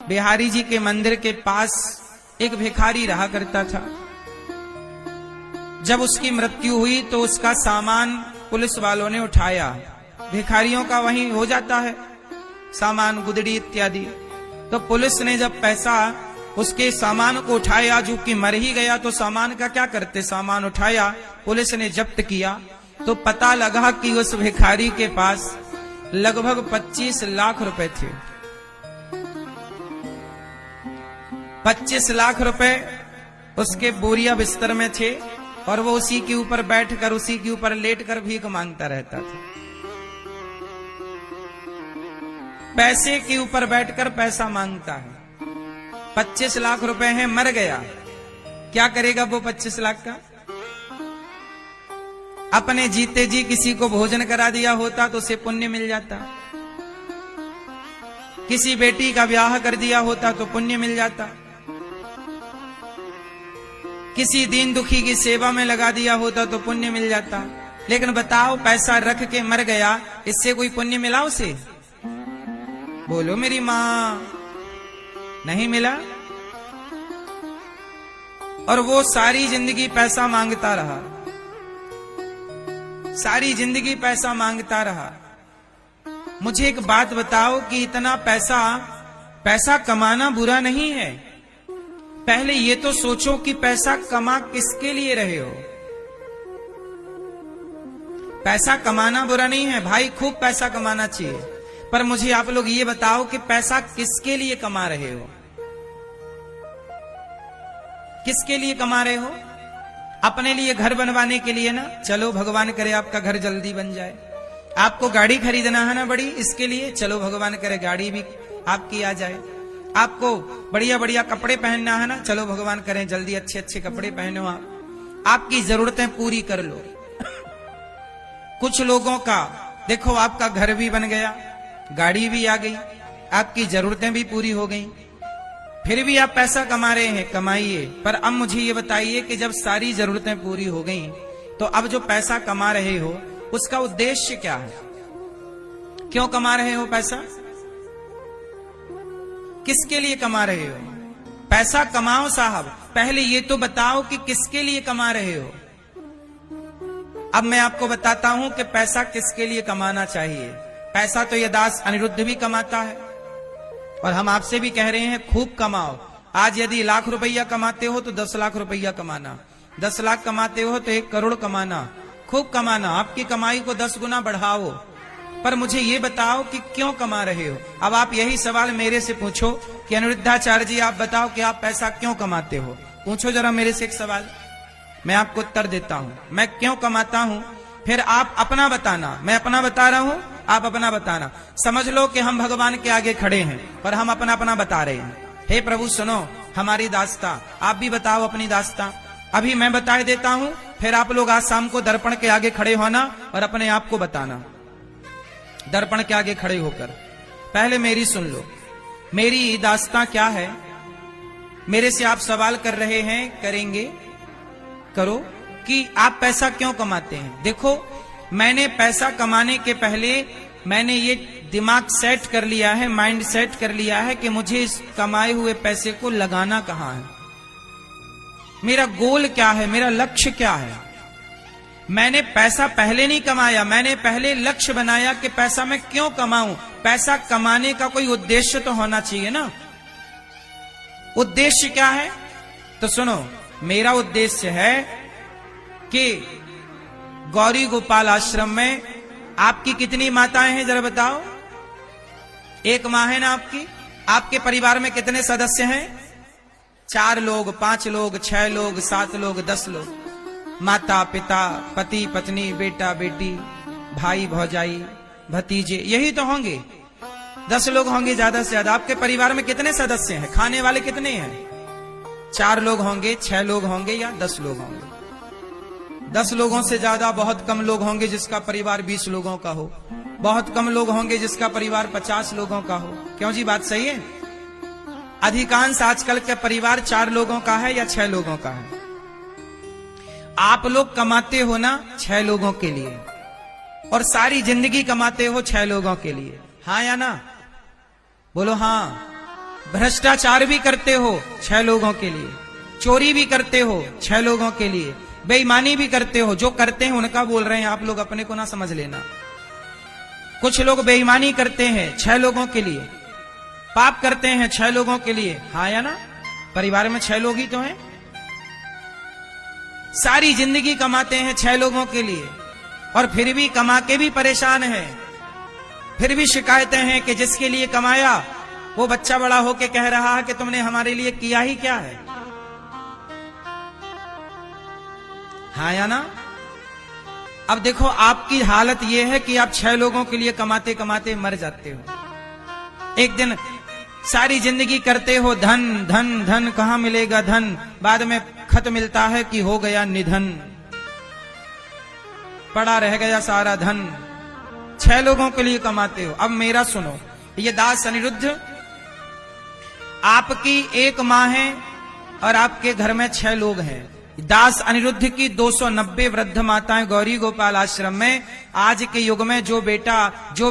बिहारी जी के मंदिर के पास एक भिखारी रहा करता था। जब उसकी मृत्यु हुई तो उसका सामान पुलिस वालों ने उठाया। भिखारियों का वहीं हो जाता है सामान, गुदड़ी इत्यादि। तो पुलिस ने जब पैसा उसके सामान को उठाया, जो कि मर ही गया तो सामान का क्या करते, सामान उठाया, पुलिस ने जब्त किया तो पता लगा कि उस भिखारी के पास लगभग 25 लाख रुपए थे। 25 लाख रुपए उसके बोरिया बिस्तर में थे और वो उसी के ऊपर बैठकर, उसी के ऊपर लेटकर भीख मांगता रहता था। पैसे के ऊपर बैठकर पैसा मांगता है। 25 लाख रुपए हैं, मर गया, क्या करेगा वो 25 लाख का? अपने जीते जी किसी को भोजन करा दिया होता तो उसे पुण्य मिल जाता। किसी बेटी का ब्याह कर दिया होता तो पुण्य मिल जाता। किसी दीन दुखी की सेवा में लगा दिया होता तो पुण्य मिल जाता। लेकिन बताओ, पैसा रख के मर गया, इससे कोई पुण्य मिला उसे? बोलो मेरी मां, नहीं मिला। और वो सारी जिंदगी पैसा मांगता रहा, सारी जिंदगी पैसा मांगता रहा। मुझे एक बात बताओ कि इतना पैसा कमाना बुरा नहीं है। पहले ये तो सोचो कि पैसा कमा किसके लिए रहे हो। पैसा कमाना बुरा नहीं है भाई, खूब पैसा कमाना चाहिए, पर मुझे आप लोग ये बताओ कि पैसा किसके लिए कमा रहे हो? किसके लिए कमा रहे हो? अपने लिए घर बनवाने के लिए ना? चलो भगवान करे आपका घर जल्दी बन जाए। आपको गाड़ी खरीदना है ना बड़ी, इसके लिए चलो भगवान करे गाड़ी भी आपकी आ जाए। आपको बढ़िया बढ़िया कपड़े पहनना है ना, चलो भगवान करें जल्दी अच्छे अच्छे कपड़े पहनो। आपकी जरूरतें पूरी कर लो। कुछ लोगों का देखो, आपका घर भी बन गया, गाड़ी भी आ गई, आपकी जरूरतें भी पूरी हो गई, फिर भी आप पैसा कमा रहे हैं। कमाइए, पर अब मुझे ये बताइए कि जब सारी जरूरतें पूरी हो गई तो अब जो पैसा कमा रहे हो उसका उद्देश्य क्या है? क्यों कमा रहे हो पैसा? किसके लिए कमा रहे हो? पैसा कमाओ साहब, पहले ये तो बताओ कि किसके लिए कमा रहे हो। अब मैं आपको बताता हूं कि पैसा किसके लिए कमाना चाहिए। पैसा तो ये दास अनिरुद्ध भी कमाता है और हम आपसे भी कह रहे हैं खूब कमाओ। आज यदि लाख रुपया कमाते हो तो 10 लाख रुपया कमाना, 10 लाख कमाते हो तो 1 करोड़ कमाना, खूब कमाना, आपकी कमाई को 10 गुना बढ़ाओ। पर मुझे ये बताओ कि क्यों कमा रहे हो? अब आप यही सवाल मेरे से पूछो कि अनिरुद्धाचार्य जी आप बताओ कि आप पैसा क्यों कमाते हो? पूछो जरा मेरे से एक सवाल, मैं आपको उत्तर देता हूं। मैं क्यों कमाता हूं, फिर आप अपना बताना। मैं अपना बता रहा हूं, आप अपना बताना। समझ लो कि हम भगवान के आगे खड़े हैं और हम अपना अपना बता रहे हैं। हे प्रभु सुनो हमारी दास्तां, आप भी बताओ अपनी दास्तां। अभी मैं बता देता हूं, फिर आप लोग आज शाम को दर्पण के आगे खड़े होना और अपने आप को बताना। दर्पण के आगे खड़े होकर पहले मेरी सुन लो, मेरी दास्तां क्या है। मेरे से आप सवाल कर रहे हैं, करेंगे, करो कि आप पैसा क्यों कमाते हैं। देखो, मैंने पैसा कमाने के पहले मैंने ये दिमाग सेट कर लिया है, माइंड सेट कर लिया है कि मुझे इस कमाए हुए पैसे को लगाना कहां है, मेरा गोल क्या है, मेरा लक्ष्य क्या है। मैंने पैसा पहले नहीं कमाया, मैंने पहले लक्ष्य बनाया कि पैसा मैं क्यों कमाऊं। पैसा कमाने का कोई उद्देश्य तो होना चाहिए ना। उद्देश्य क्या है? तो सुनो, मेरा उद्देश्य है कि गौरी गोपाल आश्रम में आपकी कितनी माताएं हैं जरा बताओ? एक मां है ना आपकी? आपके परिवार में कितने सदस्य हैं? 4 लोग, 5 लोग, 6 लोग, 7 लोग, 10 लोग। माता पिता, पति पत्नी, बेटा बेटी, भाई भौजाई, भतीजे, यही तो होंगे। 10 लोग होंगे ज्यादा से ज्यादा। आपके परिवार में कितने सदस्य हैं? खाने वाले कितने हैं? 4 लोग होंगे, 6 लोग होंगे या 10 लोग होंगे? 10 लोगों से ज्यादा बहुत कम लोग होंगे जिसका परिवार 20 लोगों का हो। बहुत कम लोग होंगे जिसका परिवार 50 लोगों का हो। क्यों जी, बात सही है? अधिकांश आजकल के परिवार 4 लोगों का है या 6 लोगों का है। आप लोग कमाते हो ना 6 लोगों के लिए, और सारी जिंदगी कमाते हो 6 लोगों के लिए। हाँ या ना? बोलो हाँ। भ्रष्टाचार भी करते हो 6 लोगों के लिए, चोरी भी करते हो 6 लोगों के लिए, बेईमानी भी करते हो। जो करते हैं उनका बोल रहे हैं, आप लोग अपने को ना समझ लेना। कुछ लोग बेईमानी करते हैं 6 लोगों के लिए, पाप करते हैं 6 लोगों के लिए, हाँ या ना? परिवार में 6 लोग ही तो हैं। सारी जिंदगी कमाते हैं 6 लोगों के लिए और फिर भी कमा के भी परेशान हैं। फिर भी शिकायतें हैं कि जिसके लिए कमाया वो बच्चा बड़ा होके कह रहा है कि तुमने हमारे लिए किया ही क्या है, हाँ या ना? अब देखो आपकी हालत यह है कि आप 6 लोगों के लिए कमाते कमाते मर जाते हो। एक दिन सारी जिंदगी करते हो धन धन धन, कहां मिलेगा धन, बाद में खत मिलता है कि हो गया निधन, पड़ा रह गया सारा धन। 6 लोगों के लिए कमाते हो। अब मेरा सुनो, ये दास अनिरुद्ध, आपकी 1 माँ है और आपके घर में 6 लोग हैं। दास अनिरुद्ध की 290 वृद्ध माताएं गौरी गोपाल आश्रम में। आज के युग में जो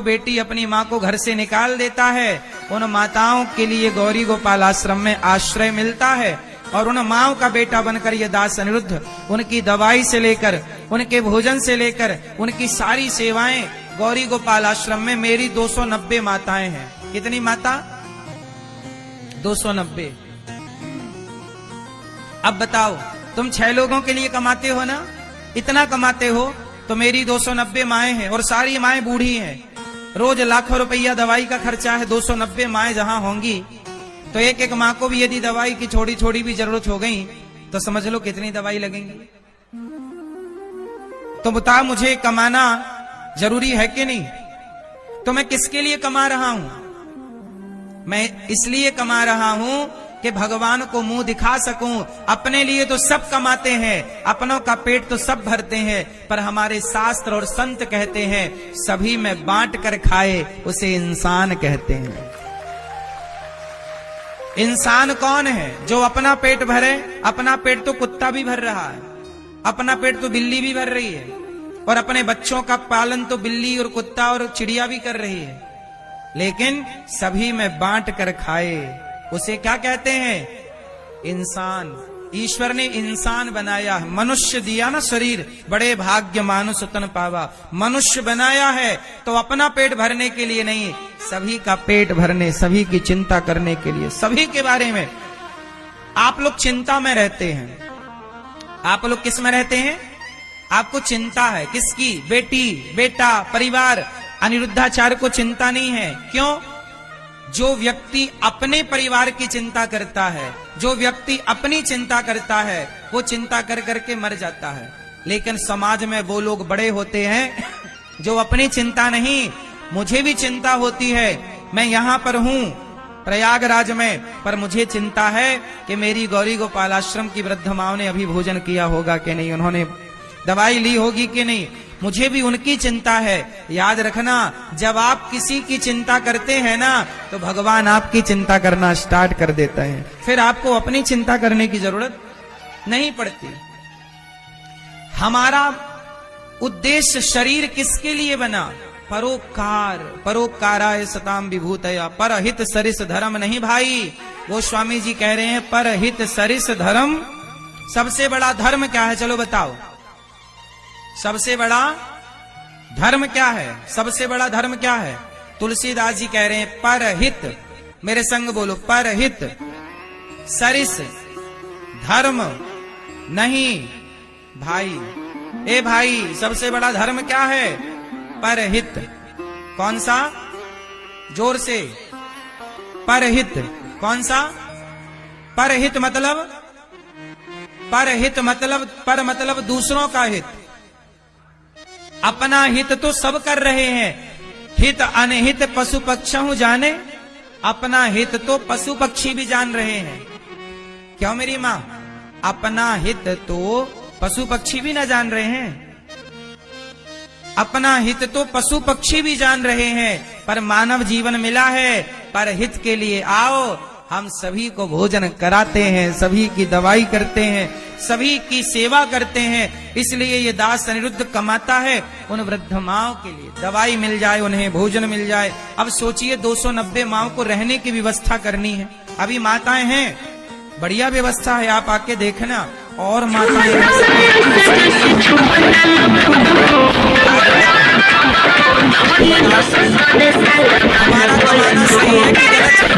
बेटी अपनी माँ को घर से निकाल देता है, उन माताओं के लिए गौरी गोपाल आश्रम में आश्रय मिलता है। और उन माओ का बेटा बनकर ये दास अनिरुद्ध उनकी दवाई से लेकर, उनके भोजन से लेकर, उनकी सारी सेवाएं गौरी गोपाल आश्रम में। मेरी 290 माताएं हैं। कितनी माता? 290। अब बताओ, तुम 6 लोगों के लिए कमाते हो ना, इतना कमाते हो तो मेरी 290 माएं हैं और सारी माएं बूढ़ी हैं। रोज लाखों रुपया दवाई का खर्चा है। 290 माएं जहां होंगी तो एक एक माँ को भी यदि दवाई की थोड़ी थोड़ी भी जरूरत हो गई तो समझ लो कितनी दवाई लगेंगी। तो बता, मुझे कमाना जरूरी है कि नहीं? तो मैं किसके लिए कमा रहा हूं? मैं इसलिए कमा रहा हूं कि भगवान को मुंह दिखा सकूं। अपने लिए तो सब कमाते हैं, अपनों का पेट तो सब भरते हैं, पर हमारे शास्त्र और संत कहते हैं सभी में बांट कर खाए उसे इंसान कहते हैं। इंसान कौन है? जो अपना पेट भरे। अपना पेट तो कुत्ता भी भर रहा है, अपना पेट तो बिल्ली भी भर रही है, और अपने बच्चों का पालन तो बिल्ली और कुत्ता और चिड़िया भी कर रही है। लेकिन सभी में बांट कर खाए उसे क्या कहते हैं? इंसान। ईश्वर ने इंसान बनाया है, मनुष्य दिया ना शरीर, बड़े भाग्य मानुष तन पावा। मनुष्य बनाया है तो अपना पेट भरने के लिए नहीं, सभी का पेट भरने, सभी की चिंता करने के लिए, सभी के बारे में। आप लोग चिंता में रहते हैं। आप लोग किस में रहते हैं? आपको चिंता है। किसकी? बेटी, बेटा, परिवार। अनिरुद्धाचार्य को चिंता नहीं है। क्यों? जो व्यक्ति अपने परिवार की चिंता करता है, जो व्यक्ति अपनी चिंता करता है, वो चिंता कर करके मर जाता है। लेकिन समाज में वो लोग बड़े होते हैं जो अपनी चिंता नहीं, मुझे भी चिंता होती है, मैं यहां पर हूं प्रयागराज में, पर मुझे चिंता है कि मेरी गौरी गोपाल आश्रम की वृद्ध माओं ने अभी भोजन किया होगा कि नहीं, उन्होंने दवाई ली होगी कि नहीं, मुझे भी उनकी चिंता है। याद रखना, जब आप किसी की चिंता करते हैं ना, तो भगवान आपकी चिंता करना स्टार्ट कर देता है। फिर आपको अपनी चिंता करने की जरूरत नहीं पड़ती। हमारा उद्देश्य शरीर किसके लिए बना? परोपकार। परोपकाराय सताम विभूतया। परहित सरिस धर्म नहीं भाई, वो स्वामी जी कह रहे हैं परहित सरिस धर्म। सबसे बड़ा धर्म क्या है? चलो बताओ, सबसे बड़ा धर्म क्या है? सबसे बड़ा धर्म क्या है? तुलसीदास जी कह रहे हैं परहित। मेरे संग बोलो, परहित सरिस धर्म नहीं भाई। ए भाई, सबसे बड़ा धर्म क्या है? परहित। कौन सा? जोर से। परहित कौन सा? परहित मतलब, परहित मतलब, पर मतलब दूसरों का हित। अपना हित तो सब कर रहे हैं, हित अनहित पशु पक्षी जाने। अपना हित तो पशु पक्षी भी जान रहे हैं। क्यों मेरी मां? अपना हित तो पशु पक्षी भी ना जान रहे हैं। अपना हित तो पशु पक्षी भी जान रहे हैं, पर मानव जीवन मिला है, पर हित के लिए आओ। हम सभी को भोजन कराते हैं, सभी की दवाई करते हैं, सभी की सेवा करते हैं। इसलिए ये दास अनिरुद्ध कमाता है उन वृद्ध माओं के लिए, दवाई मिल जाए, उन्हें भोजन मिल जाए। अब सोचिए 290 माओं को रहने की व्यवस्था करनी है। अभी माताएं हैं, बढ़िया व्यवस्था है, आप आके देखना। और माताएं हमारा कमाना सही है कि गलत है?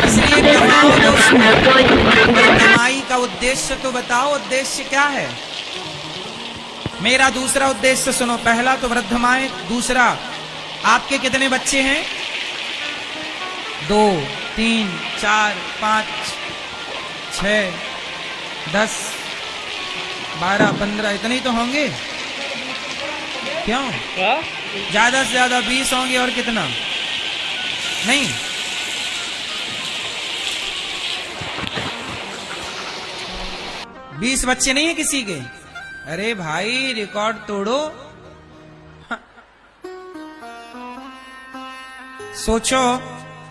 इसलिए कमाई का उद्देश्य तो बताओ, उद्देश्य क्या है? मेरा दूसरा उद्देश्य सुनो। पहला तो वृद्धमाएं, दूसरा आपके कितने बच्चे हैं? 2, 3, 4, 5, 6, 10, 12, 15 इतने ही तो होंगे। क्यों? ज्यादा से ज्यादा 20 होंगे। और कितना? नहीं, 20 बच्चे नहीं है किसी के? अरे भाई रिकॉर्ड तोड़ो। सोचो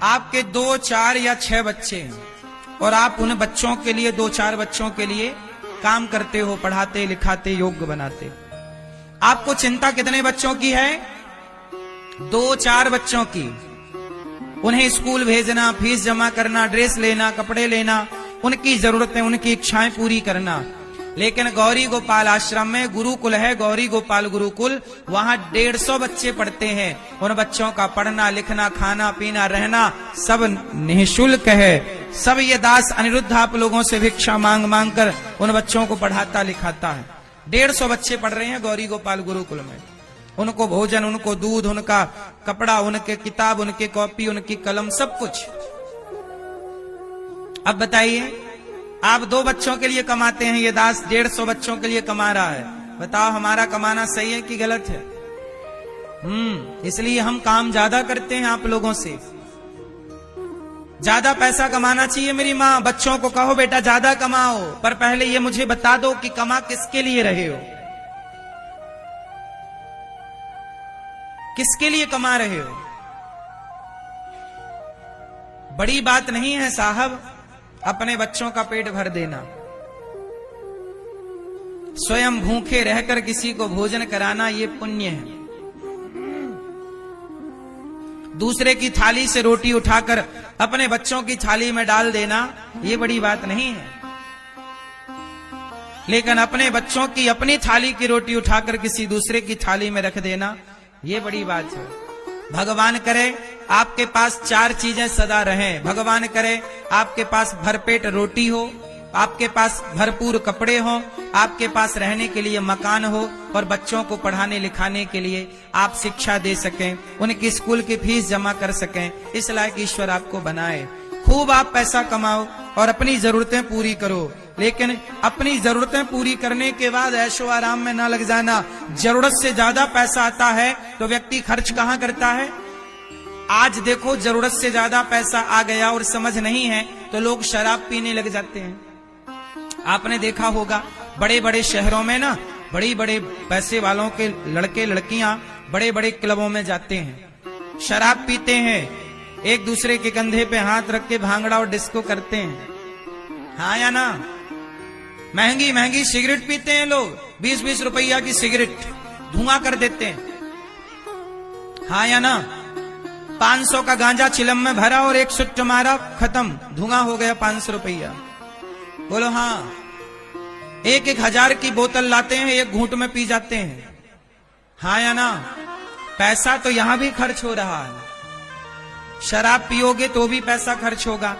आपके 2, 4 या 6 बच्चे हैं और आप उन बच्चों के लिए, 2, 4 बच्चों के लिए काम करते हो, पढ़ाते लिखाते योग्य बनाते। आपको चिंता कितने बच्चों की है? 2, 4 बच्चों की। उन्हें स्कूल भेजना, फीस जमा करना, ड्रेस लेना, कपड़े लेना, उनकी जरूरतें, उनकी इच्छाएं पूरी करना। लेकिन गौरी गोपाल आश्रम में गुरुकुल है, गौरी गोपाल गुरुकुल, वहां 150 बच्चे पढ़ते हैं। उन बच्चों का पढ़ना लिखना, खाना पीना, रहना सब निःशुल्क है। सब ये दास अनिरुद्ध आप लोगों से भिक्षा मांग मांग कर उन बच्चों को पढ़ाता लिखाता है। 150 बच्चे पढ़ रहे हैं गौरी गोपाल गुरुकुल में। उनको भोजन, उनको दूध, उनका कपड़ा, उनके किताब, उनके कॉपी, उनकी कलम, सब कुछ। अब बताइए, आप 2 बच्चों के लिए कमाते हैं, ये दास 150 बच्चों के लिए कमा रहा है। बताओ हमारा कमाना सही है कि गलत है? इसलिए हम काम ज्यादा करते हैं आप लोगों से। ज्यादा पैसा कमाना चाहिए। मेरी माँ बच्चों को कहो बेटा ज्यादा कमाओ, पर पहले ये मुझे बता दो कि कमा किसके लिए रहे हो, किसके लिए कमा रहे हो? बड़ी बात नहीं है साहब अपने बच्चों का पेट भर देना। स्वयं भूखे रहकर किसी को भोजन कराना ये पुण्य है। दूसरे की थाली से रोटी उठाकर अपने बच्चों की थाली में डाल देना ये बड़ी बात नहीं है। लेकिन अपने बच्चों की अपनी थाली की रोटी उठाकर किसी दूसरे की थाली में रख देना ये बड़ी बात है। भगवान करे आपके पास 4 चीजें सदा रहें। भगवान करे आपके पास भरपेट रोटी हो, आपके पास भरपूर कपड़े हो, आपके पास रहने के लिए मकान हो और बच्चों को पढ़ाने लिखाने के लिए आप शिक्षा दे सकें, उनकी स्कूल की फीस जमा कर सकें। इस लायक ईश्वर आपको बनाए। खूब आप पैसा कमाओ और अपनी जरूरतें पूरी करो, लेकिन अपनी जरूरतें पूरी करने के बाद ऐशो आराम में ना लग जाना। जरूरत से ज्यादा पैसा आता है तो व्यक्ति खर्च कहां करता है? आज देखो जरूरत से ज्यादा पैसा आ गया और समझ नहीं है तो लोग शराब पीने लग जाते हैं। आपने देखा होगा बड़े बड़े शहरों में ना, बड़ी बड़े पैसे वालों के लड़के लड़कियां बड़े बड़े क्लबों में जाते हैं, शराब पीते हैं, एक दूसरे के कंधे पे हाथ रख के भांगड़ा और डिस्को करते हैं। हाँ या ना? महंगी महंगी सिगरेट पीते हैं लोग, 20-20 रुपया की सिगरेट धुआं कर देते हैं। हाँ या ना? 500 का गांजा चिलम में भरा और एक सुट्ट मारा, खत्म, धुआं हो गया 500 रुपया। बोलो हाँ। 1-1 हजार की बोतल लाते हैं, एक घूंट में पी जाते हैं। हाँ या ना? पैसा तो यहां भी खर्च हो रहा है। शराब पियोगे तो भी पैसा खर्च होगा,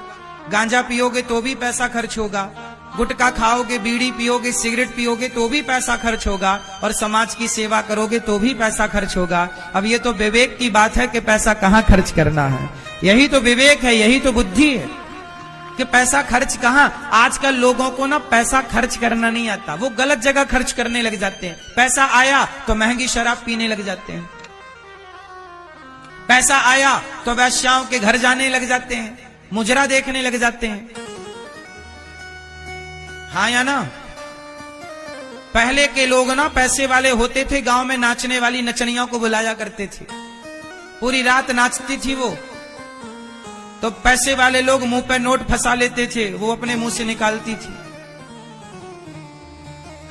गांजा पियोगे तो भी पैसा खर्च होगा, गुटखा खाओगे, बीड़ी पियोगे, सिगरेट पियोगे तो भी पैसा खर्च होगा, और समाज की सेवा करोगे तो भी पैसा खर्च होगा। अब ये तो विवेक की बात है कि पैसा कहाँ खर्च करना है। यही तो विवेक है, यही तो बुद्धि है कि पैसा खर्च कहाँ। आजकल लोगों को ना पैसा खर्च करना नहीं आता, वो गलत जगह खर्च करने लग जाते हैं। पैसा आया तो महंगी शराब पीने लग जाते हैं, पैसा आया तो वैश्याओं के घर जाने लग जाते हैं, मुजरा देखने लग जाते हैं। हाँ या ना? पहले के लोग ना पैसे वाले होते थे, गांव में नाचने वाली नचनियों को बुलाया करते थे, पूरी रात नाचती थी वो, तो पैसे वाले लोग मुंह पे नोट फंसा लेते थे, वो अपने मुंह से निकालती थी।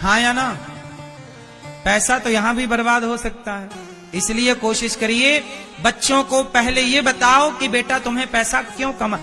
हाँ या ना? पैसा तो यहां भी बर्बाद हो सकता है। इसलिए कोशिश करिए बच्चों को पहले ये बताओ कि बेटा तुम्हें पैसा क्यों कमा